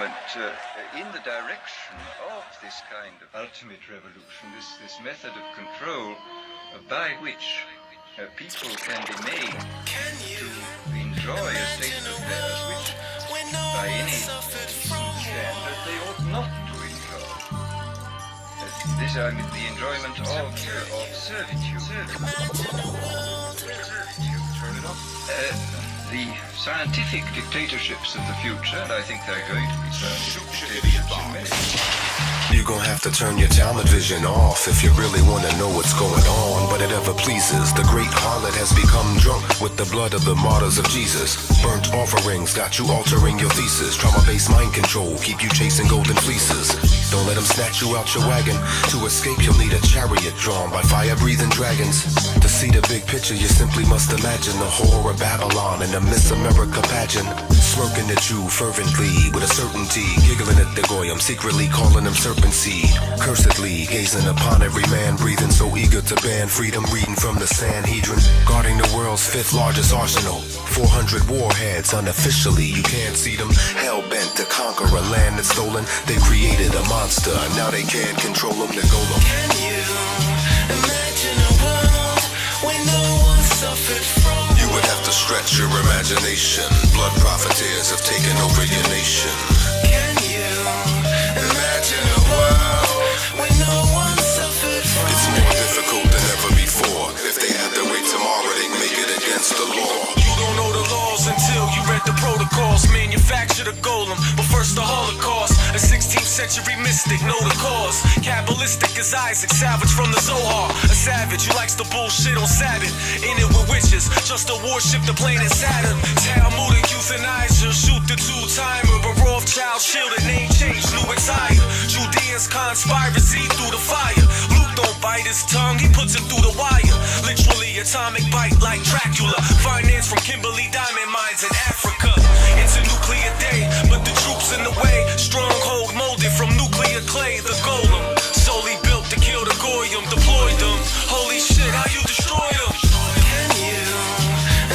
movement in the direction of this kind of ultimate revolution, this method of control by which people can be made to enjoy a state of affairs which, by any standard, they ought not to enjoy. This, I mean, the enjoyment of servitude. The scientific dictatorships of the future, and I think there are going to be scientific dictatorships in many. You're gonna have to turn your talent vision off if you really wanna know what's going on, but it ever pleases. The great harlot has become drunk with the blood of the martyrs of Jesus. Burnt offerings got you altering your thesis. Trauma-based mind control keep you chasing golden fleeces. Don't let them snatch you out your wagon. To escape you'll need a chariot drawn by fire-breathing dragons. To see the big picture you simply must imagine the horror of Babylon and the Miss America pageant. Smirking at you fervently with a certainty, giggling at the goyim, secretly calling them serpent seed. Cursedly gazing upon every man, breathing so eager to ban freedom, reading from the Sanhedrin. Guarding the world's 5th largest arsenal, 400 warheads unofficially, you can't see them. Hell-bent to conquer a land that's stolen. They created a monster, now they can't control them, the golem. Can you imagine a world where no one suffered from? You would have to stretch your imagination. Blood profiteers have taken over your nation. Can you imagine a world where no one suffered from? It's more difficult than ever before. If they had their way tomorrow, they'd make it against the law. You don't know the laws until you read the protocols. Manufacture the golem, but first the Holocaust. A 16th century mystic, know the cause. Kabbalistic as Isaac, savage from the Zohar. A savage who likes to bullshit on Sabbath. In it with witches, just to worship the planet Saturn. Talmudic euthanizer, shoot the two-timer. But Rothschild shielded, name change, new attire. Judeans conspiracy through the fire. Luke don't bite his tongue, he puts it through the wire. Literally atomic bite like Dracula. Finance from Kimberly diamond mines in Africa. It's a nuclear day, but the troops in the way. Stronghold molded from nuclear clay. The golem, solely built to kill the goyim. Deployed them, holy shit, how you destroy them? Can you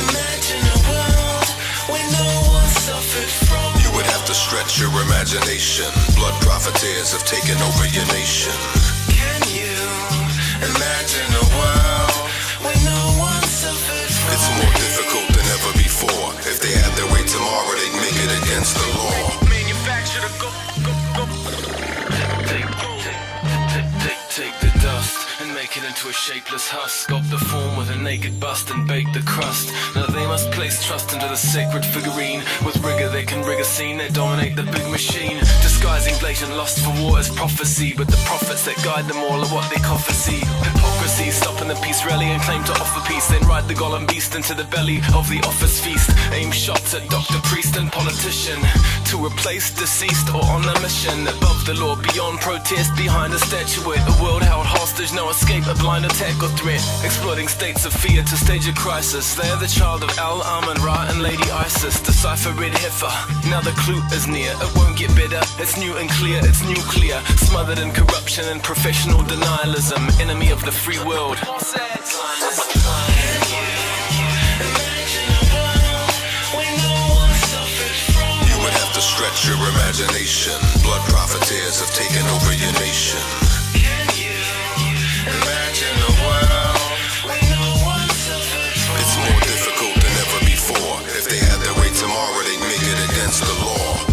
imagine a world where no one suffered from? You would have to stretch your imagination. Blood profiteers have taken over your nation. Can you imagine a world where no one suffered from? It's more difficult than ever before. If they had their way tomorrow, they'd make it against the law. Manufacture the Take the dust and make it into a shapeless husk. Sculpt the form with a naked bust and bake the crust. Now they must place trust into the sacred figurine. With rigor they can rig a scene, they dominate the big machine. Disguising blatant lust for war as prophecy, but the prophets that guide them all are what they prophecy. Hypocrisy, stopping the peace rally and claim to offer peace. Then ride the golem beast into the belly of the office feast. Aim shots at doctor, priest and politician. To replace deceased or on a mission. Above the law, beyond protest, behind a statuette. A world held hostage, no escape, a blind attack or threat. Exploiting states of fear to stage a crisis. They are the child of Al-Amun-Ra and Lady Isis. Decipher red heifer, now the clue is near. It won't get better, it's new and clear, it's nuclear. Smothered in corruption and professional denialism. Enemy of the free world. Stretch your imagination. Blood profiteers have taken over your nation. Can you imagine a world where no one suffered from? It's more difficult than ever before. If they had their way tomorrow, they'd make it against the law.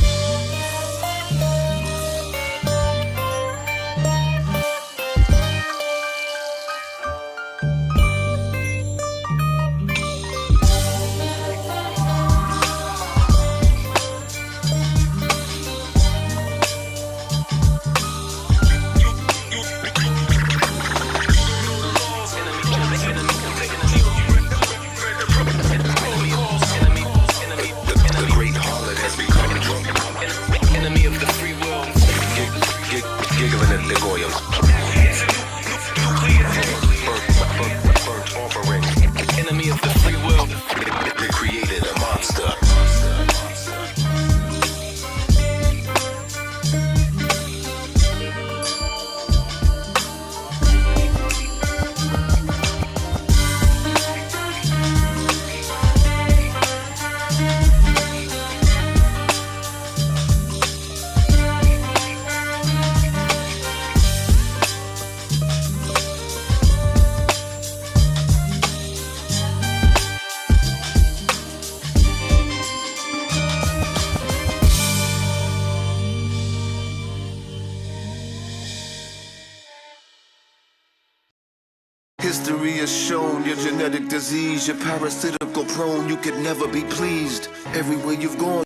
history has shown your genetic disease, you're parasitical prone, you could never be pleased. Everywhere you've gone.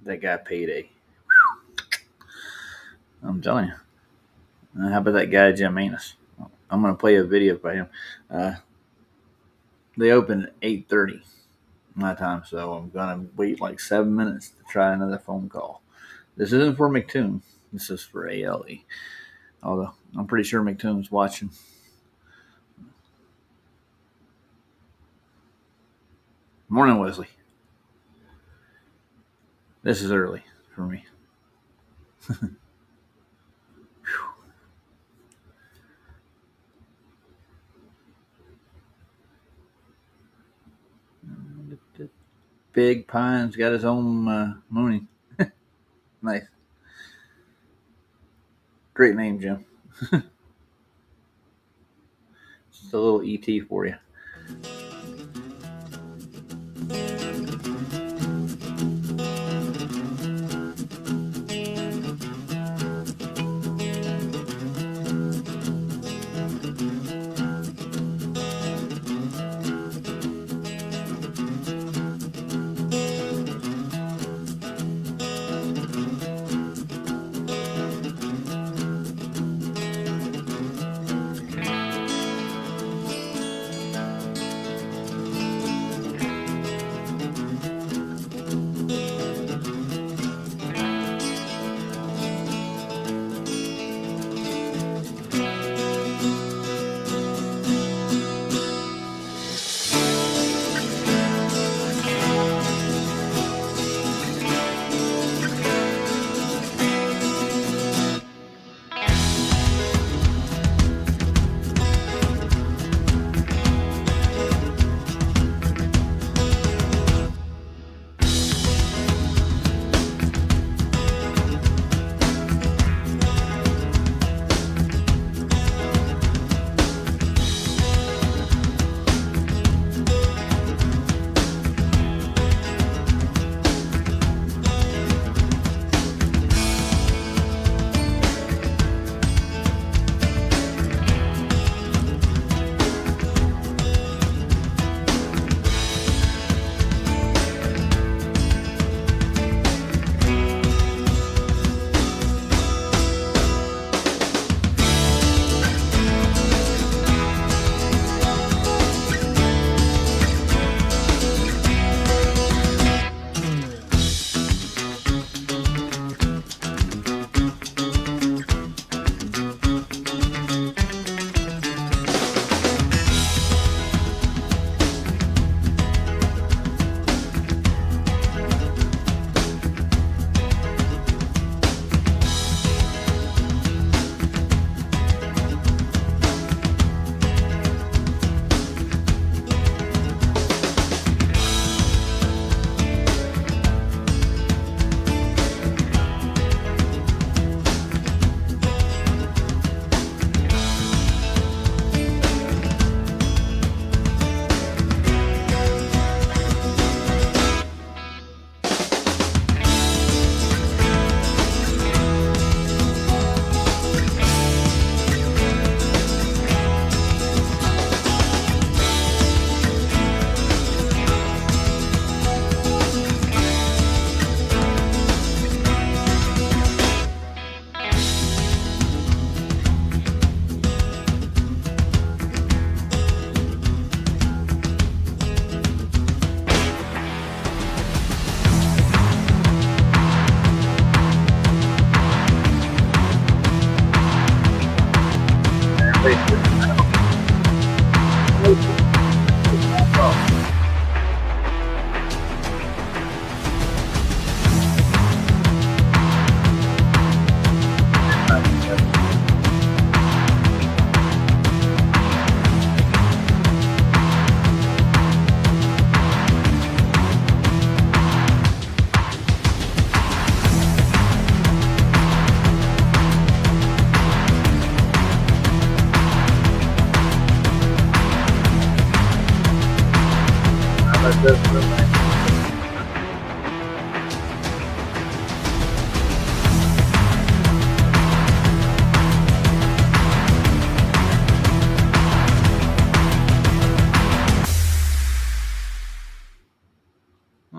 That guy Payday. I'm telling you. How about that guy Jim Anus? I'm going to play a video by him. They open at 8:30 my time, so I'm going to wait like 7 minutes to try another phone call. This isn't for McToon. This is for ALE. Although I'm pretty sure McToon's watching. Morning, Wesley. This is early for me. Big Pine's got his own mooning. Nice. Great name, Jim. Just a little ET for you.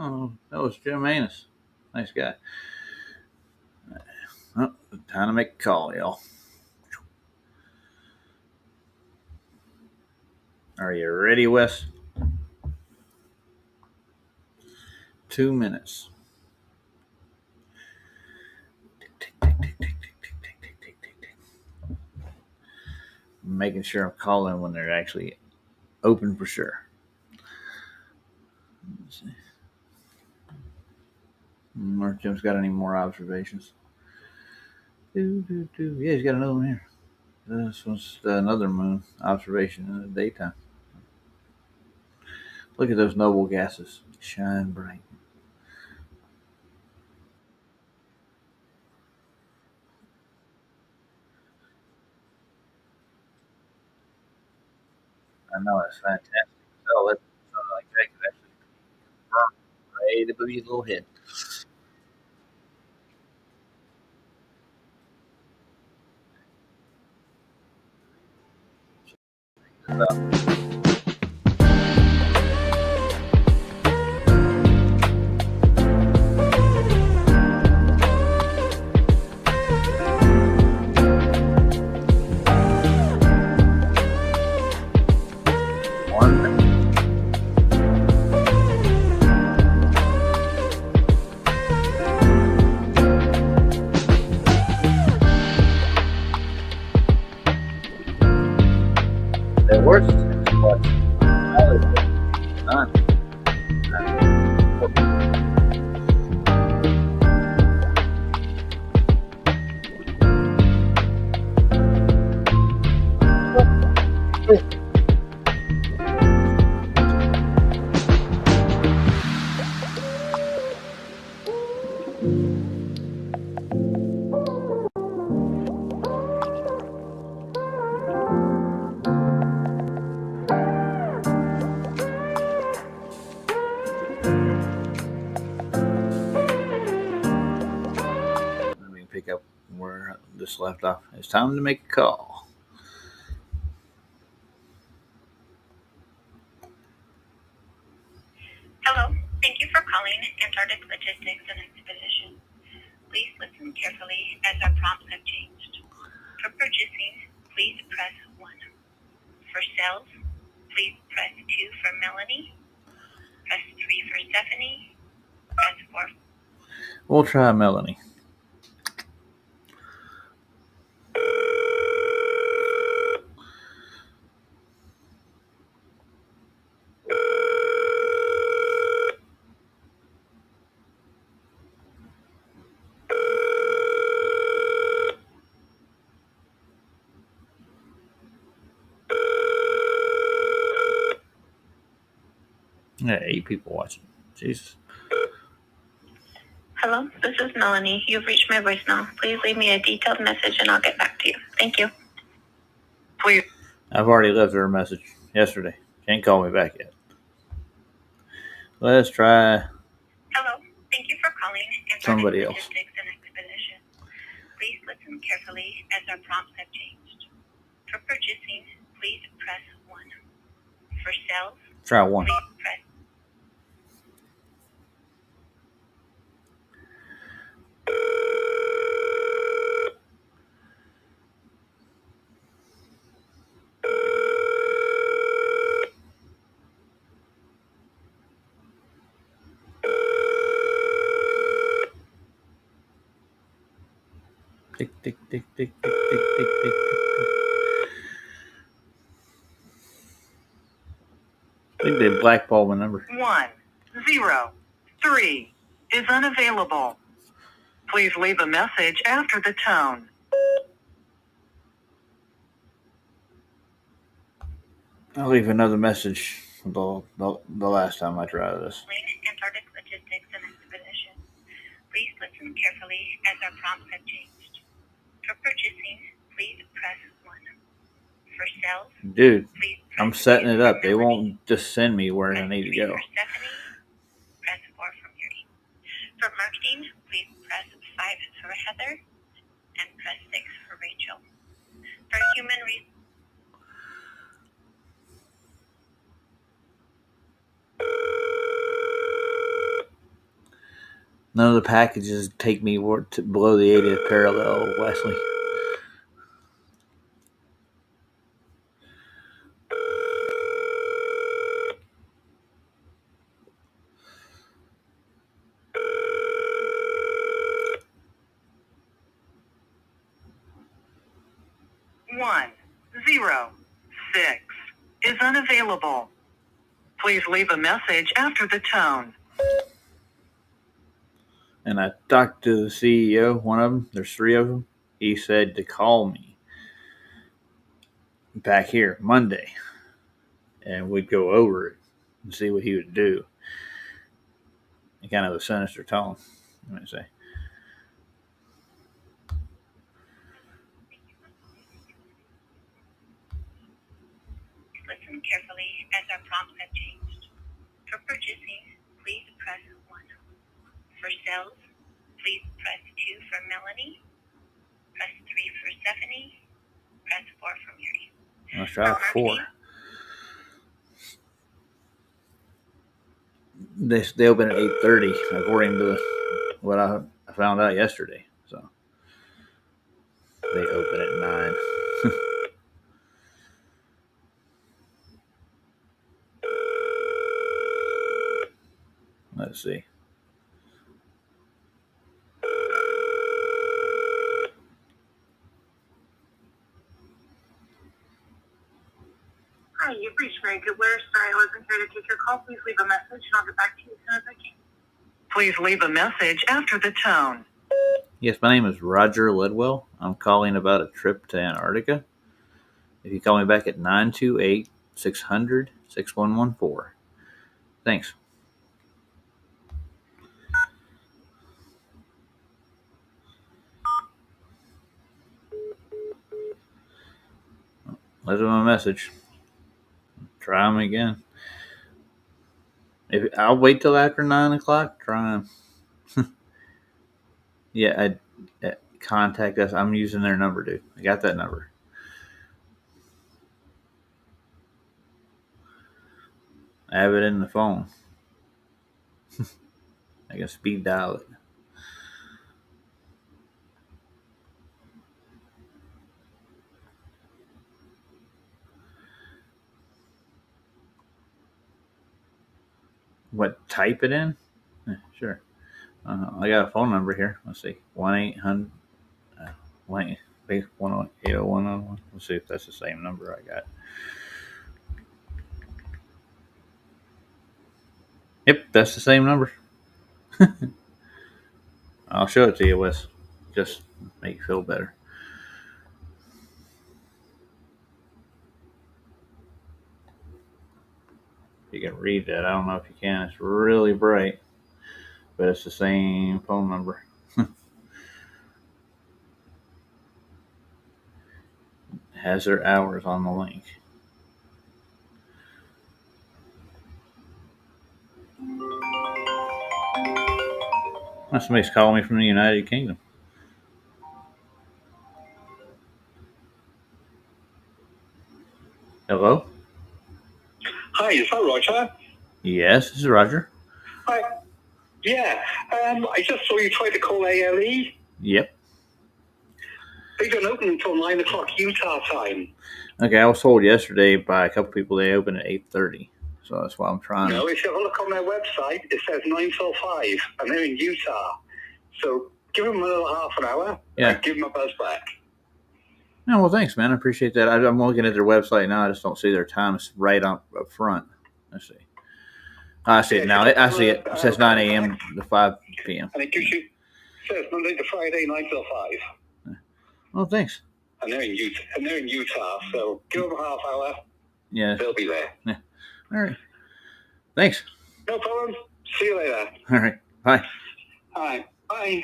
Oh, that was Jim Anus. Nice guy. Oh, time to make a call, y'all. Are you ready, Wes? 2 minutes. Making sure I'm calling when they're actually open for sure. Let's see. Mark Jim's got any more observations? Yeah, he's got another one here. This was another moon observation in the daytime. Look at those noble gases. Shine bright. I know, it's fantastic. So it's something like that could actually burn right above your little head. One. The worst is what none. Let me pick up where this left off. It's time to make a call. Hello. Thank you for calling Antarctic Logistics and Expedition. Please listen carefully as our prompts have changed. For purchasing, please press 1. For sales, please press 2 for Melanie. Press 3 for Stephanie. Press 4. We'll try Melanie. Yeah, 8 people watching. Jesus. Hello, this is Melanie. You've reached my voicemail. Please leave me a detailed message and I'll get back to you. Thank you. Please. I've already left her a message yesterday. Can't call me back yet. Let's try Hello. Thank you for calling Antarctic somebody else. Logistics and Expedition. Please listen carefully as our prompts have changed. For purchasing, please press 1. For sales, Try one. please press. Tick, tick, tick, tick, tick, tick, tick, tick, tick. I think they blackballed my number. 103 is unavailable. Please leave a message after the tone. I'll leave another message the last time I tried this. Antarctic Logistics and Expedition. Please listen carefully as our prompts have changed. For purchasing, please press 1. For sales, Dude, please press I'm setting 2 it for up. They Melanie. won't just send me where I Press need to 3 go. for Stephanie. Press 4 for Mary. For marketing, please press 5 for Heather and press 6 for Rachel. For human resources, None of the packages take me below the 80th parallel, Wesley. One zero six is unavailable. Please leave a message after the tone. And I talked to the CEO, one of them, there's three of them. He said to call me back here Monday and we'd go over it and see what he would do. In kind of a sinister tone, let me say. Listen carefully as our prompts have changed. For purchasing, please press 1. For sales, please press 2 for Melanie, press 3 for Stephanie, press 4 for Mary. Let's try 4. They open at 8:30, according to what I found out yesterday. So they open at 9. Let's see. Hi, you've reached Mary Goodware. Sorry I wasn't here to take your call. Please leave a message and I'll get back to you as soon as I can. Please leave a message after the tone. Yes, my name is Roger Ledwell. I'm calling about a trip to Antarctica. If you call me back at 928-600-6114. Thanks. Leave them a message. Try them again. I'll wait till after 9 o'clock. Try them. Yeah, contact us. I'm using their number, dude. I got that number. I have it in the phone. I can speed dial it. What? Type it in? Yeah, sure. I got a phone number here. Let's see. 1-800. 1-801. Let's see if that's the same number I got. Yep, that's the same number. I'll show it to you, Wes. Just make you feel better. You can read that. I don't know if you can. It's really bright, but it's the same phone number. Has their hours on the link. Oh, somebody's calling me from the United Kingdom. Hello? Hi, is that Roger? Yes, this is Roger. Hi. Yeah, I just saw you try to call ALE. Yep. They don't open until 9 o'clock Utah time. Okay, I was told yesterday by a couple people they open at 8:30, so that's why I'm trying. No, if you have a look on their website, it says 9 till 5, and they're in Utah. So give them another half an hour. Yeah. And give them a buzz back. No, well, thanks, man. I appreciate that. I'm looking at their website now. I just don't see their time. It's right up front. Let's see. I see it now. I see it. It says 9 a.m. to 5 p.m. And it gives you, says Monday to Friday, 9 till 5. Well, thanks. And they're in Utah, so give them a half hour. Yeah. They'll be there. Yeah. All right. Thanks. No problem. See you later. All right. Bye. All right. Bye.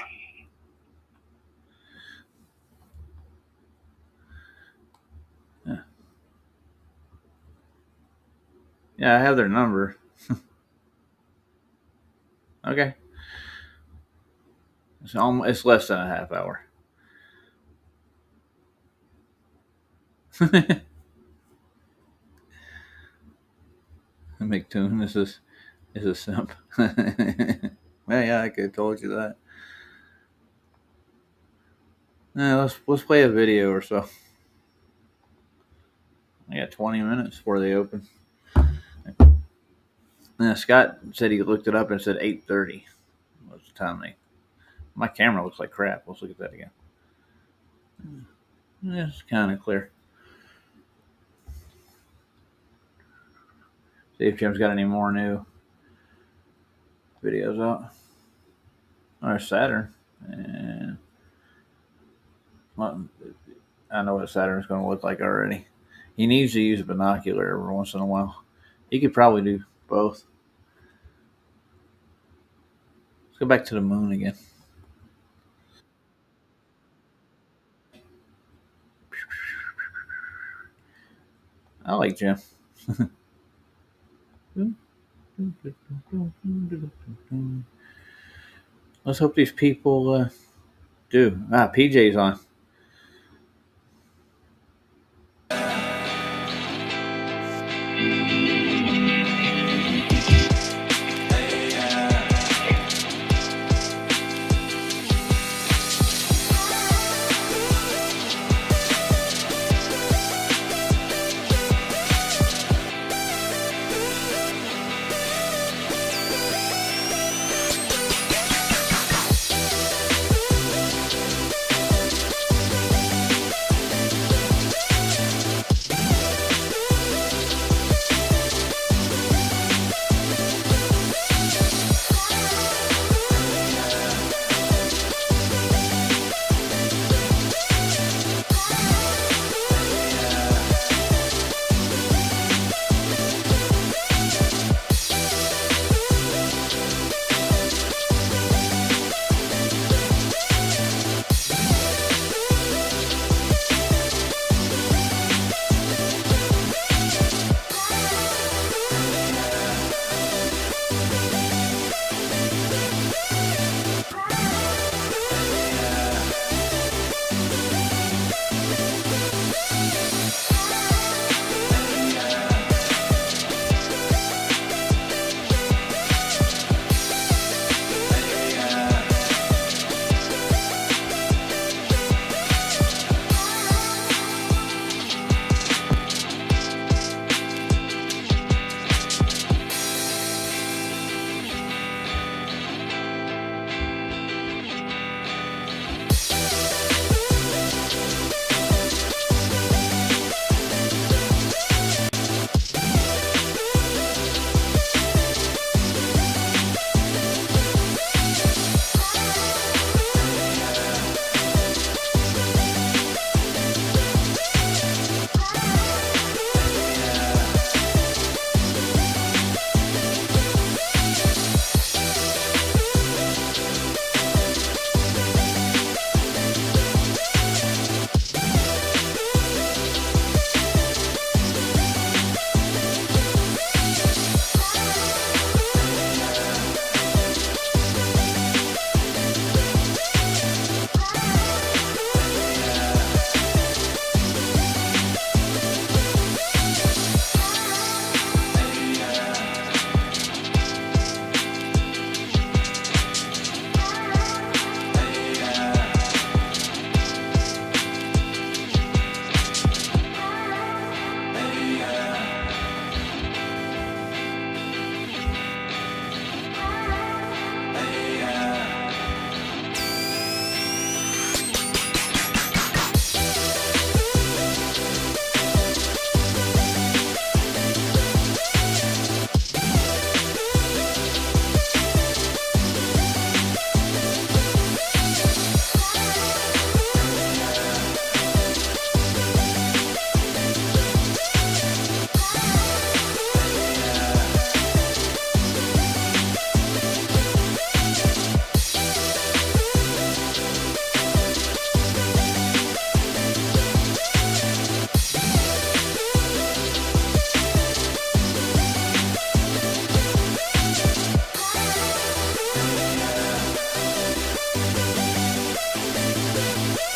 Yeah, I have their number. Okay. It's less than a half hour. McToon, this is a simp. Yeah, I could have told you that. Yeah, let's play a video or so. I got 20 minutes before they open. Yeah, Scott said he looked it up and it said 8:30 was the time they. My camera looks like crap. Let's look at that again. Yeah, it's kind of clear. See if Jim's got any more new videos out. There's Saturn. And well, I know what Saturn's going to look like already. He needs to use a binocular every once in a while. He could probably do both. Let's go back to the moon again. I like Jim. Let's hope these people do. PJ's on.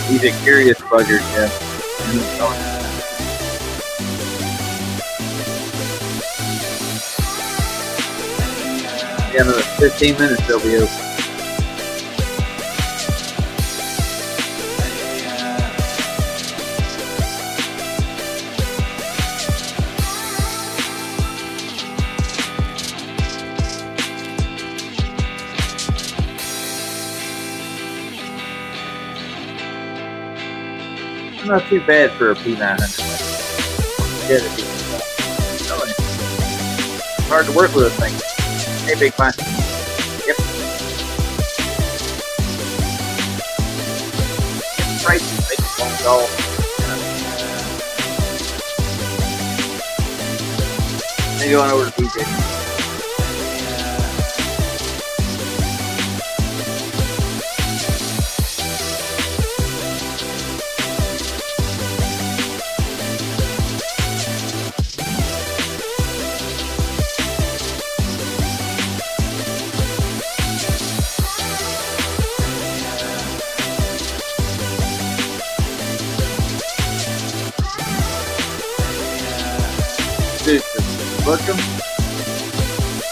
He's a curious bugger, Jim. Yeah, another 15 minutes they'll be open. Not too bad for a P900. Yeah, it's hard to work with this thing. Hey, Big Pine. Yep. Prices make a phone call. Then go on over to PJ. Dude, to book them,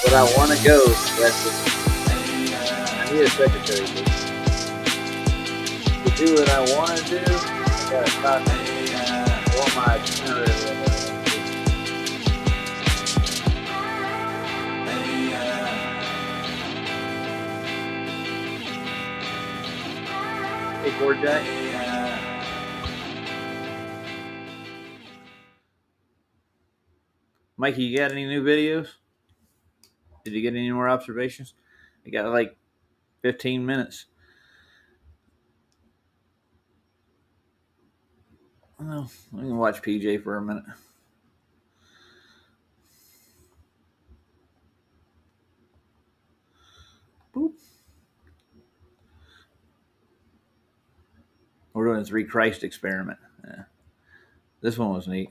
but I want to go. That's it. I need a secretary. To do what I want to do, I got to talk for my itinerary. Hey, Ford Jack. Mikey, you got any new videos? Did you get any more observations? I got like 15 minutes. Oh, we can watch PJ for a minute. Boop. We're doing a 3 Christ experiment. Yeah. This one was neat.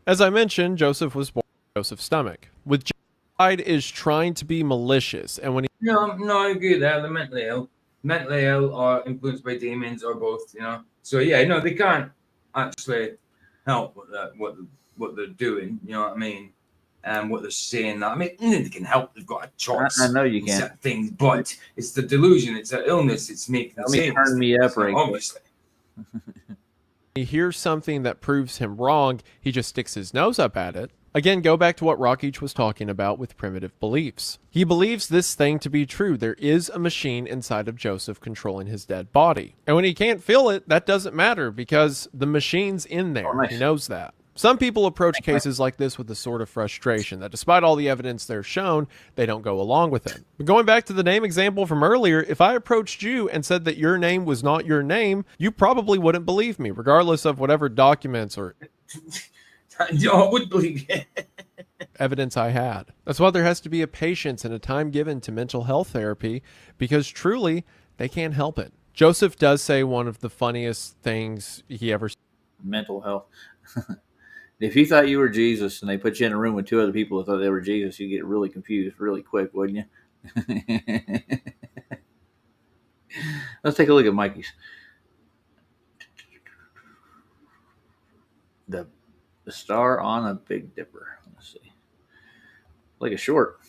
As I mentioned, Joseph was born in Joseph's stomach. With Joseph is trying to be malicious, and when he No, I agree with that. They're mentally ill, or influenced by demons, or both. So yeah, no, they can't actually help what they're doing. You know what I mean? And what they're saying. That I mean, they can help. They've got a choice. I know you can. Certain things, but it's the delusion. It's an illness. It's making. Let me turn me up right obviously. he hears something that proves him wrong, he just sticks his nose up at it. Again, go back to what Rockich was talking about with primitive beliefs. He believes this thing to be true. There is a machine inside of Joseph controlling his dead body. And when he can't feel it, that doesn't matter because the machine's in there. Nice. He knows that. Some people approach cases like this with a sort of frustration that despite all the evidence they're shown, they don't go along with it. But going back to the name example from earlier, if I approached you and said that your name was not your name, you probably wouldn't believe me, regardless of whatever documents or I would believe it. evidence I had. That's why there has to be a patience and a time given to mental health therapy, because truly, they can't help it. Joseph does say one of the funniest things he ever said. Mental health. If you thought you were Jesus and they put you in a room with 2 other people that thought they were Jesus, you'd get really confused really quick, wouldn't you? Let's take a look at Mikey's. The star on a Big Dipper. Let's see. Like a short.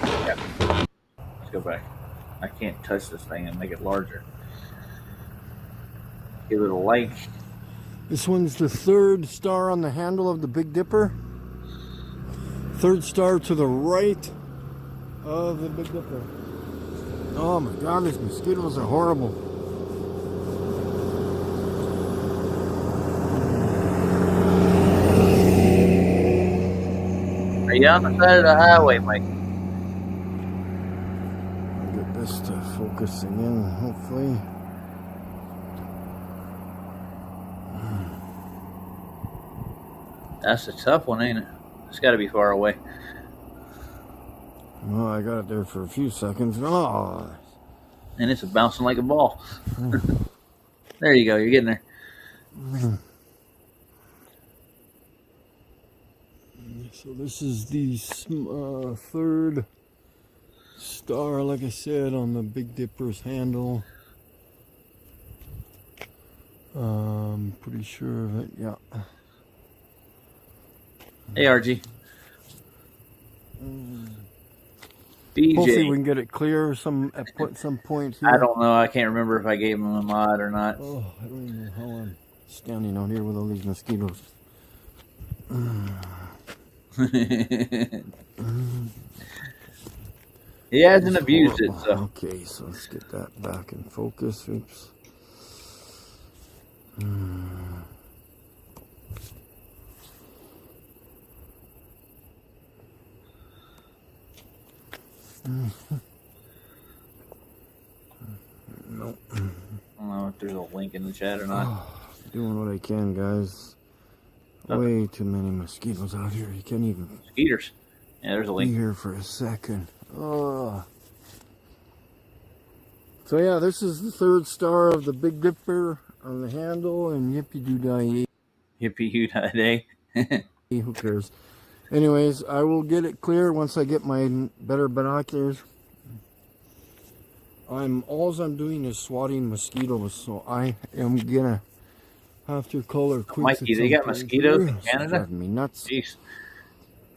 Yeah. Let's go back. I can't touch this thing and make it larger. Give it a like. This one's the 3rd star on the handle of the Big Dipper. 3rd star to the right of the Big Dipper. Oh my God, these mosquitoes are horrible. Are you on the side of the highway, Mike? Get this to focus again, hopefully. That's a tough one, ain't it? It's got to be far away. Well, I got it there for a few seconds. Oh. And it's bouncing like a ball. There you go. You're getting there. So this is the 3rd star, like I said, on the Big Dipper's handle. Pretty sure of it, yeah. Hey, RG. DJ. Hopefully we can get it clear at some point here. I don't know. I can't remember if I gave him a mod or not. Oh, I don't even know how I'm standing out here with all these mosquitoes. He hasn't abused it, so. Okay, so let's get that back in focus. Oops. Nope. I don't know if there's a link in the chat or not. Doing what I can, guys. Way too many mosquitoes out here. You can't even Skeeters. Yeah, there's a be link. here for a second. Oh. So yeah, this is the third star of the Big Dipper on the handle, and yippee doo dah. Yippee you day. Who cares? Anyways, I will get it clear once I get my better binoculars. All I'm doing is swatting mosquitoes, so I am gonna have to call her quick. Mikey, they got mosquitoes in Canada? Driving me nuts. Jeez.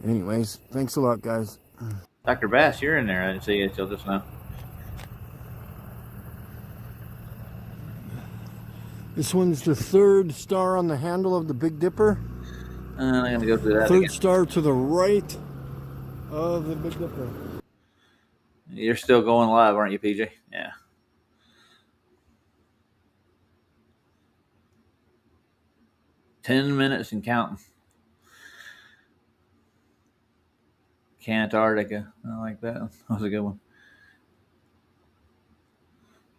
Anyways, thanks a lot, guys. Dr. Bass, you're in there. I didn't see you till just now. This one's the third star on the handle of the Big Dipper. I'm going to go through that Third again. star to the right of the Big Dipper. You're still going live, aren't you, PJ? Yeah. $10 and counting. Antarctica. I like that. That was a good one.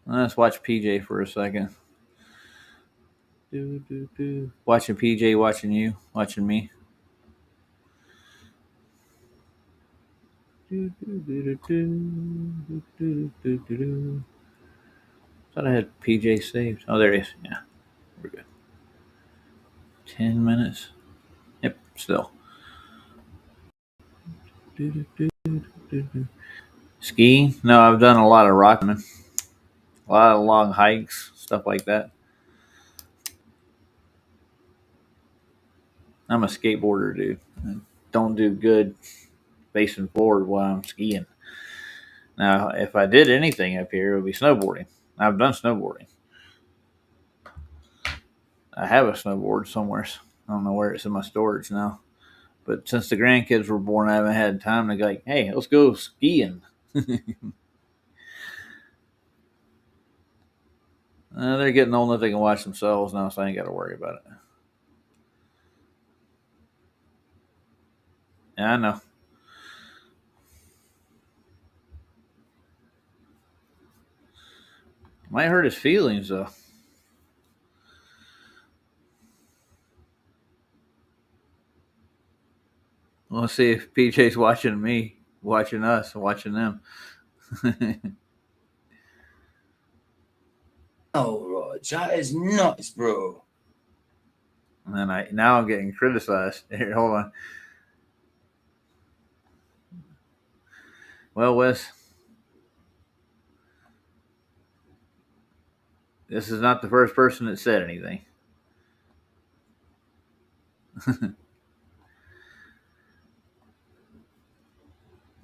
Let's watch PJ for a second. Watching PJ, watching you, watching me. Thought I had PJ saved. Oh, there he is. Yeah, we're good. 10 minutes. Yep, still. Skiing? No, I've done a lot of rock climbing. A lot of long hikes, stuff like that. I'm a skateboarder, dude. I don't do good facing forward while I'm skiing. Now, if I did anything up here, it would be snowboarding. I've done snowboarding. I have a snowboard somewhere. I don't know where it's in my storage now. But since the grandkids were born, I haven't had time to go like, hey, let's go skiing. They're getting old enough they can watch themselves now, so I ain't got to worry about it. Yeah, I know. Might hurt his feelings, though. We'll see if PJ's watching me, watching us, watching them. Oh, Rog, that is nuts, bro. And now I'm getting criticized. Here, hold on. Well, Wes, this is not the first person that said anything.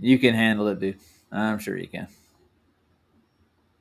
You can handle it, dude. I'm sure you can.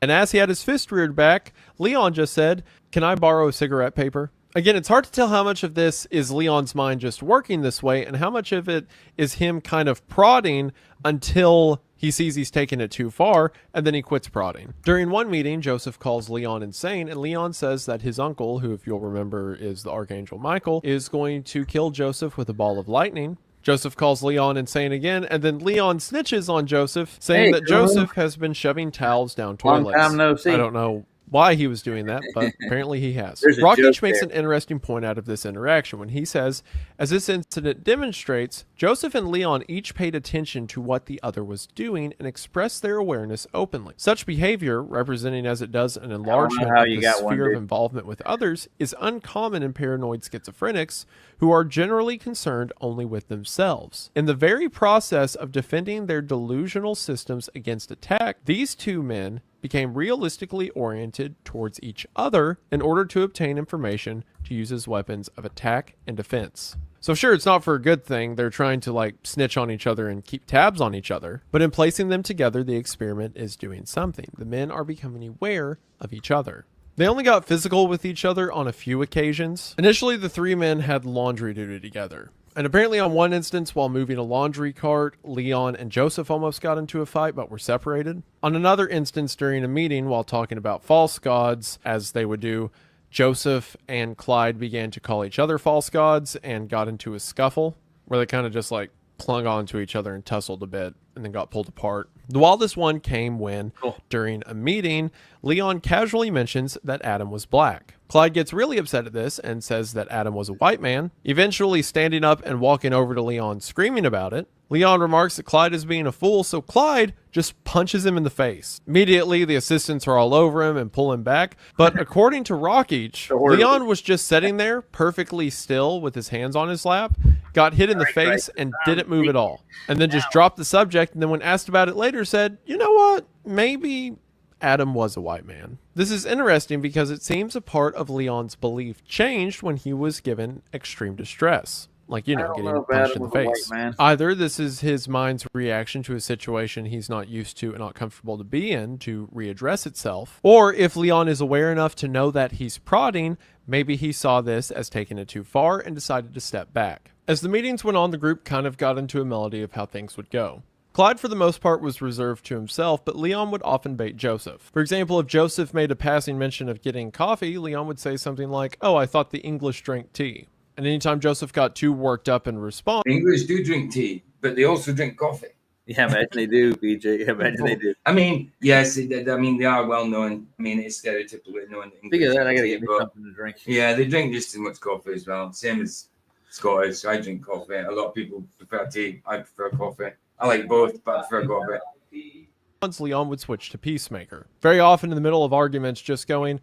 And as he had his fist reared back, Leon just said, "Can I borrow cigarette paper?" Again, it's hard to tell how much of this is Leon's mind just working this way and how much of it is him kind of prodding until he sees he's taken it too far, and then he quits prodding. During one meeting, Joseph calls Leon insane, and Leon says that his uncle, who if you'll remember is the Archangel Michael, is going to kill Joseph with a ball of lightning. Joseph calls Leon insane again, and then Leon snitches on Joseph, saying that Joseph has been shoving towels down toilets. Long time no see. I don't know why he was doing that, but apparently he has. There's a Rockich joke makes there. an interesting point out of this interaction when he says, as this incident demonstrates, Joseph and Leon each paid attention to what the other was doing and expressed their awareness openly. Such behavior, representing as it does an enlargement how of you the got one, sphere of dude. involvement with others, is uncommon in paranoid schizophrenics, who are generally concerned only with themselves. In the very process of defending their delusional systems against attack, these two men became realistically oriented towards each other in order to obtain information to use as weapons of attack and defense. So sure, it's not for a good thing. They're trying to like snitch on each other and keep tabs on each other. But in placing them together, the experiment is doing something. The men are becoming aware of each other. They only got physical with each other on a few occasions. Initially, the three men had laundry duty together. And apparently on one instance, while moving a laundry cart, Leon and Joseph almost got into a fight, but were separated. On another instance, during a meeting while talking about false gods, as they would do, Joseph and Clyde began to call each other false gods and got into a scuffle where they kind of just like clung on to each other and tussled a bit and then got pulled apart. The wildest one came when, during a meeting, Leon casually mentions that Adam was black. Clyde gets really upset at this and says that Adam was a white man, eventually standing up and walking over to Leon screaming about it. Leon remarks that Clyde is being a fool, so Clyde just punches him in the face. Immediately, the assistants are all over him and pull him back, but according to Rockage, Leon was just sitting there perfectly still with his hands on his lap, got hit in the face and didn't move at all, and then just dropped the subject, and then when asked about it later said, you know what, maybe Adam was a white man. This is interesting because it seems a part of Leon's belief changed when he was given extreme distress. Like, you know, getting punched in the face. Either this is his mind's reaction to a situation he's not used to and not comfortable to be in to readdress itself, or if Leon is aware enough to know that he's prodding, maybe he saw this as taking it too far and decided to step back. As the meetings went on, the group kind of got into a melody of how things would go. Clyde, for the most part, was reserved to himself, but Leon would often bait Joseph. For example, if Joseph made a passing mention of getting coffee, Leon would say something like, "Oh, I thought the English drank tea." And anytime Joseph got too worked up in response... The English do drink tea, but they also drink coffee. Yeah, imagine they do, BJ. Imagine they do. I mean, yes, they are well known. I mean, it's stereotypically known. Speaking of that, I gotta get me something to drink. Yeah, they drink just as much coffee as well. Same as Scottish. I drink coffee. A lot of people prefer tea. I prefer coffee. I like both, but I prefer coffee. Once Leon would switch to peacemaker. Very often in the middle of arguments, just going,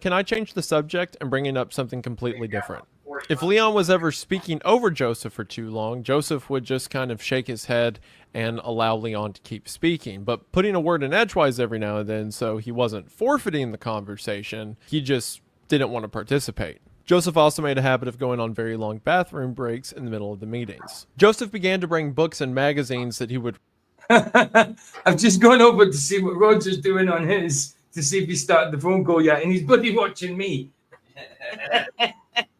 can I change the subject, and bringing up something completely different. If Leon was ever speaking over Joseph for too long, Joseph would just kind of shake his head and allow Leon to keep speaking, but putting a word in edgewise every now and then so he wasn't forfeiting the conversation, he just didn't want to participate. Joseph also made a habit of going on very long bathroom breaks in the middle of the meetings. Joseph began to bring books and magazines that he would... I've just gone over to see what Roger's doing on his, to see if he started the phone call yet, and he's bloody watching me.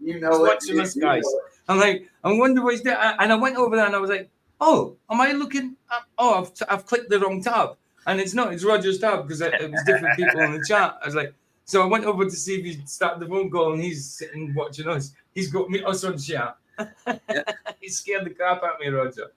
You know what? Watching us, guys. I'm like, I wonder what he's doing. And I went over there and I was like, oh, am I looking? I've clicked the wrong tab. And it's not, it's Roger's tab because it was different people in the chat. I was like, so I went over to see if he started the phone call and he's sitting watching us. He's got me us on chat. He scared the crap out of me, Roger.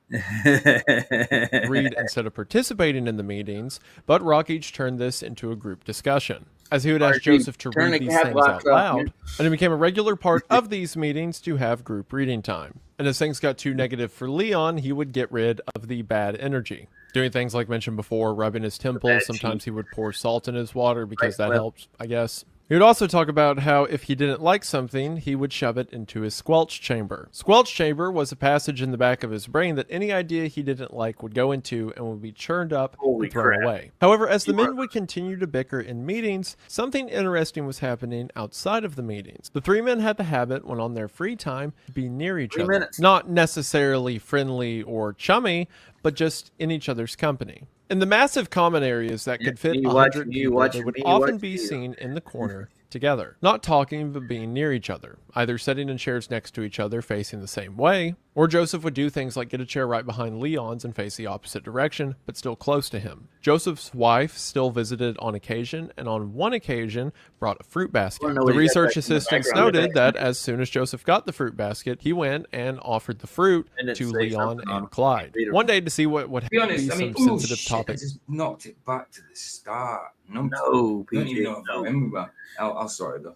Read instead of participating in the meetings, but Rockage turned this into a group discussion, as he would ask Joseph to read these things out loud, and it became a regular part of these meetings to have group reading time. And as things got too negative for Leon, he would get rid of the bad energy. Doing things like mentioned before, rubbing his temples, sometimes he would pour salt in his water because that helps, I guess. He would also talk about how if he didn't like something, he would shove it into his squelch chamber. Squelch chamber was a passage in the back of his brain that any idea he didn't like would go into and would be churned up and thrown away. However, as the men would continue to bicker in meetings, something interesting was happening outside of the meetings. The three men had the habit, when on their free time, to be near each other. Not necessarily friendly or chummy, but just in each other's company. In the massive common areas that could fit 100 people, they would often be seen in the corner together, not talking but being near each other, either sitting in chairs next to each other facing the same way, or Joseph would do things like get a chair right behind Leon's and face the opposite direction, but still close to him. Joseph's wife still visited on occasion, and on one occasion brought a fruit basket. The research assistants noted that as soon as Joseph got the fruit basket, he went and offered the fruit to Leon and Clyde. One day, to see what would be some sensitive topics. I just knocked it back to the start. No, don't even know if I remember. I'll sort it though.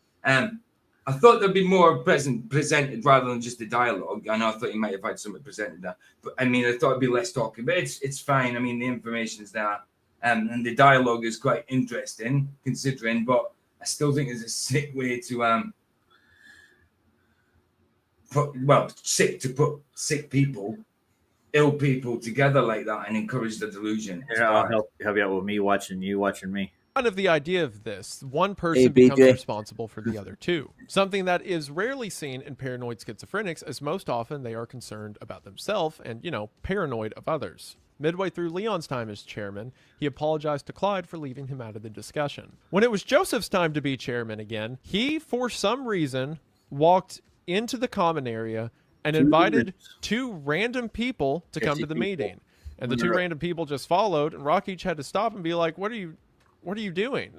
I thought there'd be more presented rather than just the dialogue. I know I thought you might have had something presented there, but I mean, I thought it'd be less talking, but it's fine. I mean, the information's there, and the dialogue is quite interesting considering. But I still think it's a sick way to put sick people, ill people together like that and encourage the delusion. Yeah, I'll help you out with me watching you watching me. Kind of the idea of this, one person becomes responsible for the other two. Something that is rarely seen in paranoid schizophrenics, as most often they are concerned about themselves and, paranoid of others. Midway through Leon's time as chairman, he apologized to Clyde for leaving him out of the discussion. When it was Joseph's time to be chairman again, he, for some reason, walked into the common area and Two invited groups. 2 random people to come to the people. meeting. And the In a 2 row. random people just followed, and Rockich had to stop and be like, what are you doing?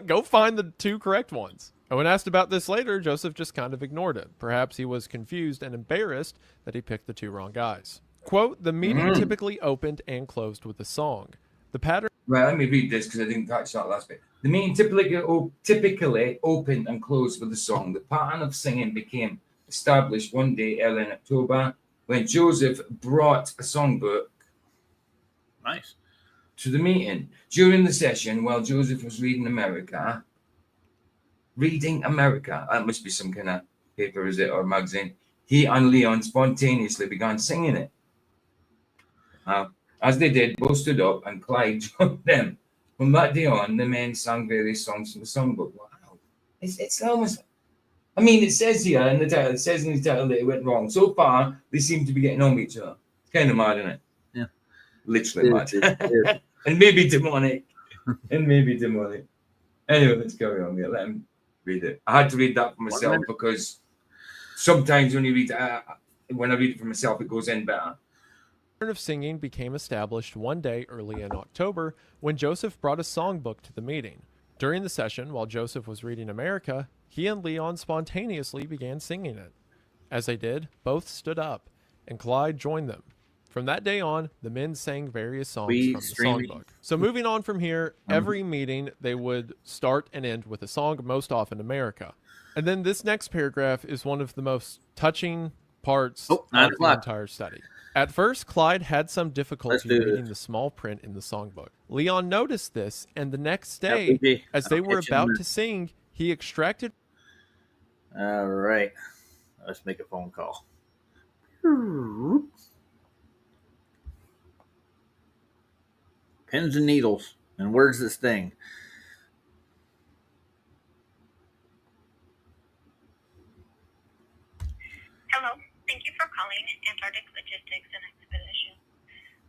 Go find the 2 correct ones. And when asked about this later, Joseph just kind of ignored it. Perhaps he was confused and embarrassed that he picked the 2 wrong guys. Quote, the meeting typically opened and closed with a song. The pattern... Right, let me read this because I didn't catch that last bit. The meeting typically opened and closed with a song. The pattern of singing became established one day early in October when Joseph brought a songbook Nice. to the meeting. During the session, while Joseph was reading America, that must be some kind of paper, is it, or magazine, he and Leon spontaneously began singing it. As they did, both stood up and Clyde joined them. From that day on, the men sang various songs from the songbook. Wow. It's almost... I mean, it says here in the title, that it went wrong. So far, they seem to be getting on with each other. It's kind of mad, isn't it? Yeah. Literally mad. It is. And maybe demonic. Anyway, let's carry on. Yeah, let him read it. I had to read that for myself because sometimes when I read it for myself, it goes in better. The pattern of singing became established one day early in October when Joseph brought a songbook to the meeting. During the session, while Joseph was reading America, he and Leon spontaneously began singing it. As they did, both stood up, and Clyde joined them. From that day on, the men sang various songs from the songbook. So moving on from here, every meeting they would start and end with a song, most often America. And then this next paragraph is one of the most touching parts of the entire study. At first, Clyde had some difficulty reading the small print in the songbook. Leon noticed this, and the next day, as they were about to sing, he extracted... All right. Let's make a phone call. Pins and needles and words that sting. Hello. Thank you for calling Antarctic Logistics and Expedition.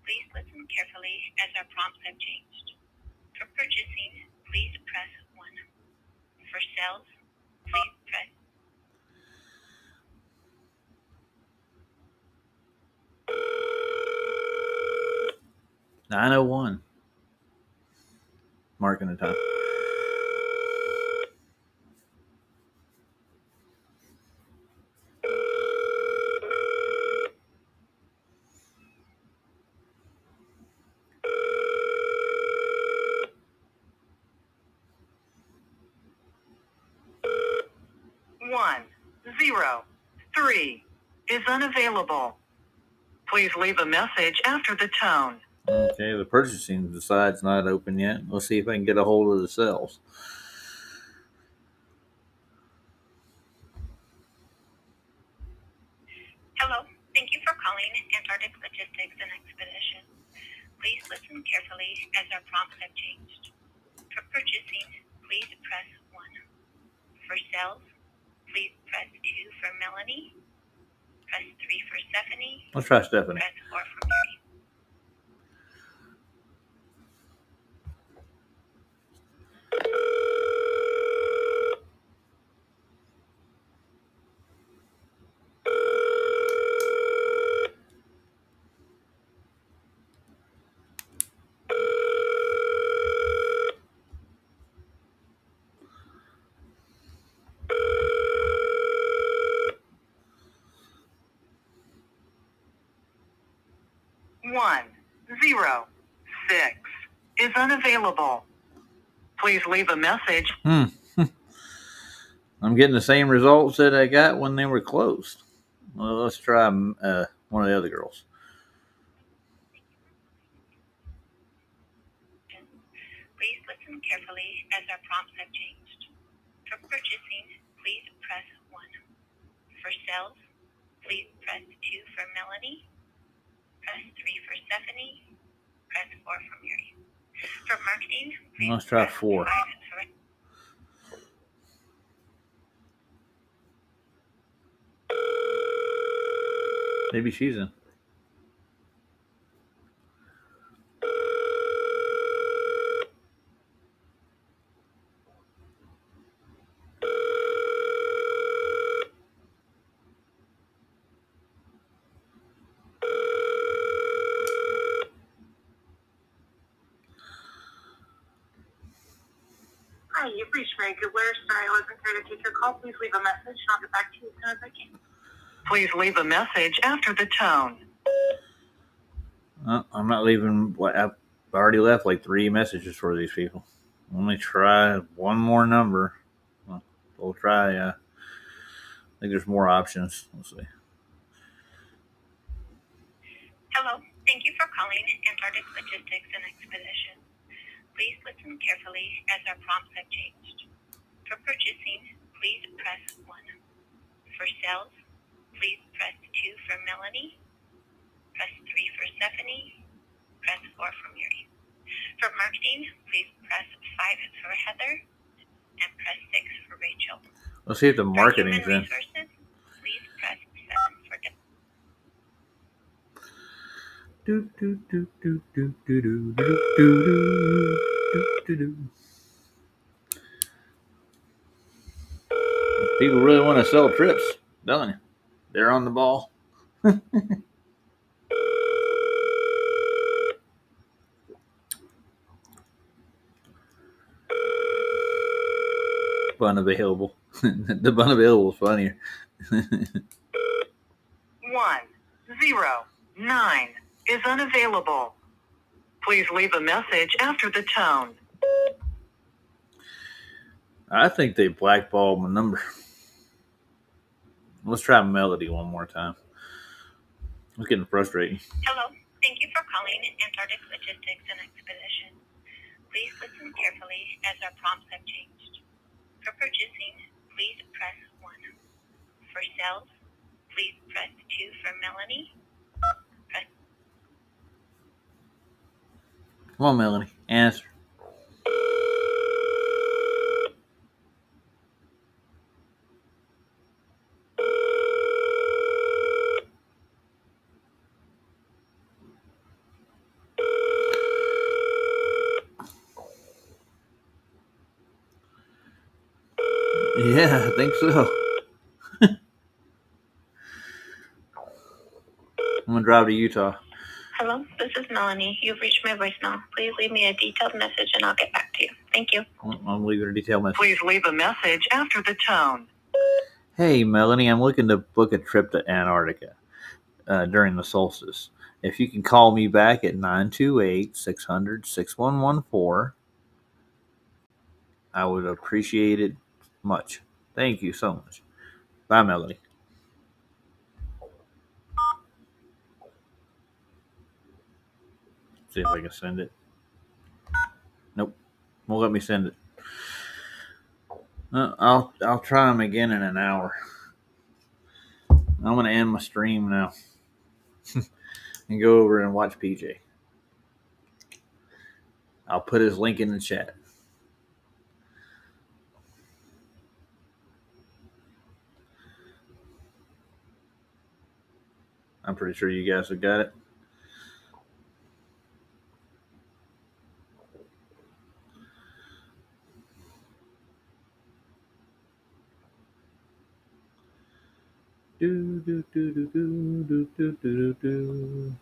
Please listen carefully as our prompts have changed. For purchasing, please press 1. For sales, please press 9:01. Marking the time. One, 0, 3 is unavailable. Please leave a message after the tone. Okay, the purchasing side's not open yet. Let's see if I can get a hold of the sales. Hello. Thank you for calling Antarctic Logistics and Expedition. Please listen carefully as our prompts have changed. For purchasing, please press 1. For sales, please press 2 for Melanie. Press 3 for Stephanie. Let's try Stephanie. Press 4 for Mary. One, 0, 6 is unavailable. Please leave a message. I'm getting the same results that I got when they were closed. Well, let's try one of the other girls. Please listen carefully as our prompts have changed. For purchasing, please press 1. For sales, please press 2 for Melanie. Press 3 for Stephanie. Press 4 for Mary. For marketing, please Let's try press 4. 5 for... Maybe she's in. here to take your call. Please leave a message and I'll get back to you as soon as I can. Please leave a message after the tone. I'm not leaving. I've already left like 3 messages for these people. Let me try one more number. We'll try. I think there's more options. Let's see. Hello. Thank you for calling Antarctic Logistics and Expedition. Please listen carefully as our prompts have changed. For purchasing, please press 1. For sales, please press 2 for Melanie. Press 3 for Stephanie. Press 4 for Mary. For marketing, please press 5 for Heather. And press 6 for Rachel. Let's see if the For marketing's human in. resources, please press 7 for Do, do, do, do, do, do, do, do, do, do, do. People really want to sell trips, don't they? They're on the ball. Unavailable. The unavailable is funnier. 109 is unavailable. Please leave a message after the tone. I think they blackballed my number. Let's try Melody one more time. It's getting frustrating. Hello. Thank you for calling Antarctic Logistics and Expedition. Please listen carefully as our prompts have changed. For purchasing, please press 1. For sales, please press 2 for Melanie. Come on, Melanie. Answer. Yeah, I think so. I'm going to drive to Utah. Hello, this is Melanie. You've reached my voicemail. Please leave me a detailed message and I'll get back to you. Thank you. I'm leaving a detailed message. Please leave a message after the tone. Hey, Melanie, I'm looking to book a trip to Antarctica during the solstice. If you can call me back at 928-600-6114, I would appreciate it much. Thank you so much. Bye, Melanie. See if I can send it. Nope, won't let me send it. I'll try them again in an hour. I'm gonna end my stream now and go over and watch PJ. I'll put his link in the chat. I'm pretty sure you guys have got it.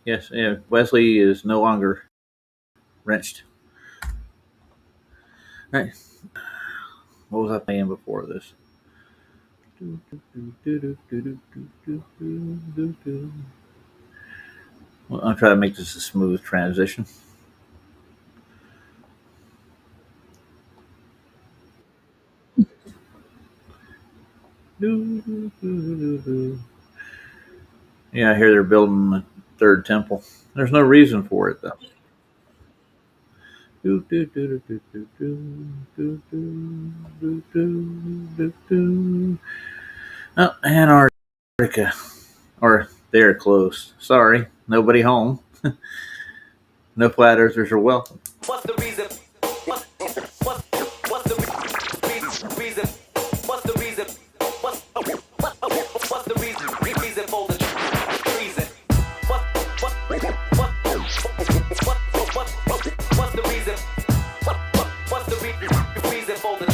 Yes, yeah, Wesley is no longer wrenched. All right. What was I playing before this? Well, I'll try to make this a smooth transition. Yeah, I hear they're building the third temple. There's no reason for it, though. Oh, Antarctica. Or they're close. Sorry, nobody home. No flat earthers are welcome. What's the reason? What's the reason? What's the reason? What's the reason? Reason for the reason? What's the reason? What's the reason for the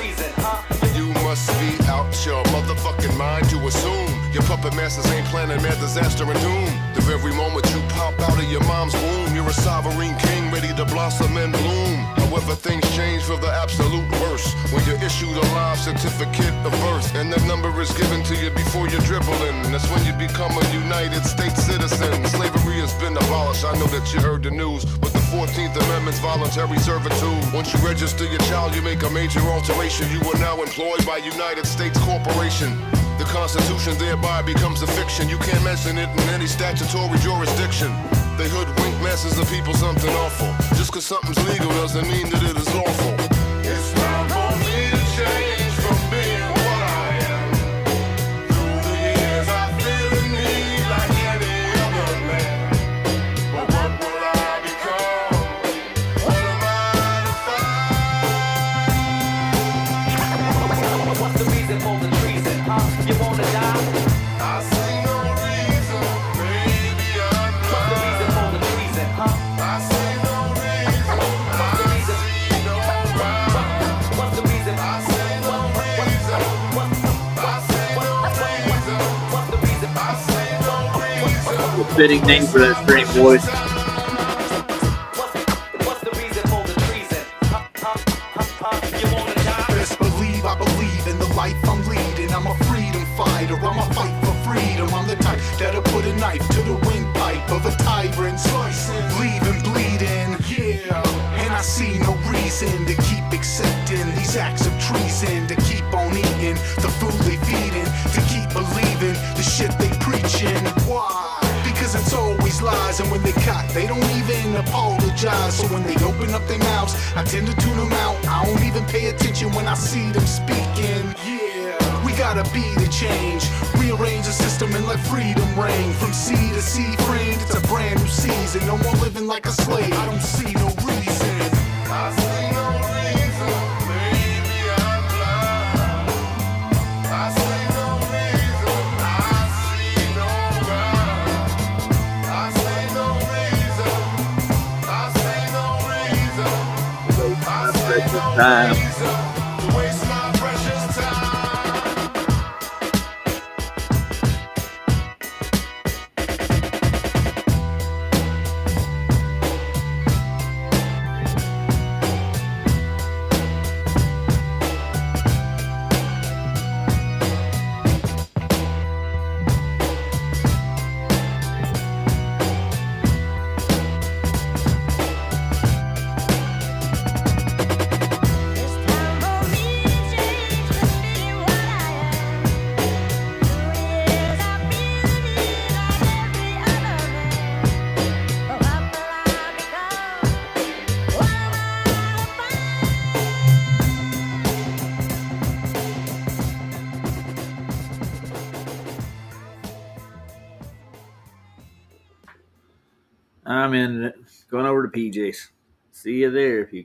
reason? Huh? You must be out your motherfucking in mind to assume your puppet masters ain't planning mad disaster and doom. The very moment you pop out of your mom's womb, you're a sovereign king ready to blossom and bloom. However, things change for the absolute worst when you're issued a live certificate of birth, and the number is given to you before you're dribbling. That's when you become a United States citizen. Slavery has been abolished. I know that you heard the news, but the 14th Amendment's voluntary servitude. Once you register your child, you make a major alteration. You are now employed by United States Corporation. The Constitution thereby becomes a fiction. You can't mention it in any statutory jurisdiction. They hoodwink masses of people something awful. Just cause something's legal doesn't mean that it is lawful. It's time for me to change from being what I am. Through the years I feel the need like any other man. But what will I become? What am I to find? What's the reason for the treason, huh? You wanna die? I see no reason, maybe I'm What's the reason for the treason, huh? I see no reason, What's the reason? see no rhyme. What's the reason? I see no reason, I see no reason, What's the reason? I see no reason. The fitting name for that stream, boys. What's the reason for the treason? You wanna die? Best believe I believe in the life I'm leading. I'm a freedom fighter, I'm a fight for freedom. I'm the type that'll put a knife to the windpipe of a tyrant, slicing, leaving bleeding. Yeah, and I see no reason to keep accepting these acts of treason, to keep on eating the food they feeding, to keep believing the shit they preaching. Why? Because it's always lies, and when they caught, they don't even apologize. So when they open up their mouths, I tend to tune them out. I don't even pay attention when I see them speaking. Yeah, we gotta be the change, rearrange the system and let freedom reign. From sea to sea, friend, it's a brand new season. No more living like a slave, I don't see no reason. I see no reason, maybe I'm blind. I see no reason, I see no rhyme. I see no reason, I see no reason, I see no reason to waste my precious time. I'm in going over to PJ's. See you there if you come.